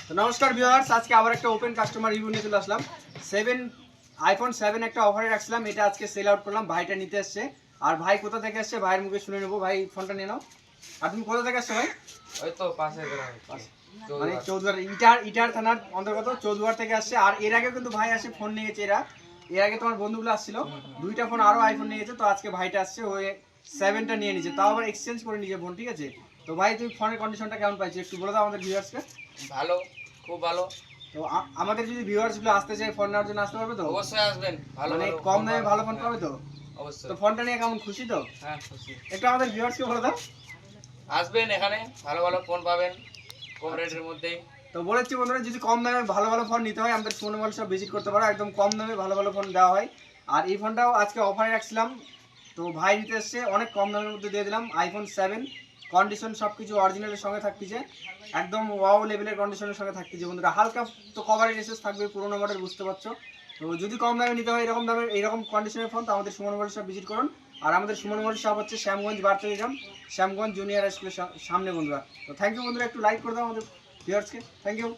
তো নমস্কার ভিউয়ার্স, আজকে আবার একটা ওপেন কাস্টমার রিভিউ নিয়ে চলে আসলাম। আইফোন 7 একটা অফারে রাখছিলাম, এটা আজকে সেল আউট করলাম। ভাইটা নিতে আসছে, আর ভাই কোথা থেকে আসছে ভাইয়ের মুখে শুনে নেবো। ভাই ফোনটা নিয়ে নাও। আর তুমি কোথা থেকে আসছো ভাই? ওই তো পাশে গ্রাম, মানে চৌধুরী ইটার থানার অন্তর্গত চৌধুরী থেকে আসছে। আর এর আগে কিন্তু ভাই আসে ফোন নিয়ে গেছে। এর আগে তোমার বন্ধুগুলো আসছিল, দুইটা ফোন আরো আইফোন নিয়ে গেছে। তো আজকে ভাইটা আসছে, ওই 7টা নিয়ে নিয়েছে, তাও আবার এক্সচেঞ্জ করে নিয়েছে ফোন। ঠিক আছে, তো ভাই তুমি ফোনের কন্ডিশনটা কেমন পাইছো একটু বলে দাও আমাদের ভিউয়ার্সকে। ভালো, খুব ভালো। তো আমাদের যদি ভিউয়ার্স গুলো আসতে চায় ফোন নেওয়ার জন্য আসতে পারবে তো? অবশ্যই আসবেন, ভালো মানে ভালো কম দামে ভালো ফোন হ্যাঁ, পাবে তো? অবশ্যই। তো ফোনটা নিয়ে কেমন খুশি তো? হ্যাঁ খুশি। একটু আমাদের ভিউয়ার্সকে বলে দাও। আসবেন, এখানে ভালো ভালো ফোন পাবেন কম রেটের মধ্যেই। তো বলেছি বন্ধুরা, যদি কম দামে ভালো ভালো ফোন নিতে হয় আমাদের ফোন মোবাইল সব ভিজিট করতে পারো, একদম কম দামে ভালো ভালো ফোন দেওয়া হয়। আর এই ফোনটাও আজকে অফারে রাখছিলাম, তো ভাই নিতে এসছে, অনেক কম দামের মধ্যে দিয়ে দিলাম। আইফোন 7 কন্ডিশন সব কিছু অরিজিনালের সঙ্গে থাকতেছে, একদম ওয়াও লেভেলের কন্ডিশনের সঙ্গে থাকতেছে বন্ধুরা। হালকা তো কভারেজ এসেস থাকবে, পুরোনো মডেল বুঝতে পারছো। তো যদি কম দামে নিতে হয় এরকম দামের এইরকম কন্ডিশনের ফোন, তো আমাদের সুমন মোবাইল শপ ভিজিট করুন। আর আমাদের সুমন মোবাইল শপ হচ্ছে শ্যামগঞ্জ বারচৌরিগ্রাম, শ্যামগঞ্জ জুনিয়র স্কুলের সামনে বন্ধুরা। তো থ্যাংক ইউ বন্ধুরা, একটু লাইক করে দাও আমাদের ভিউয়ার্সকে। Thank you.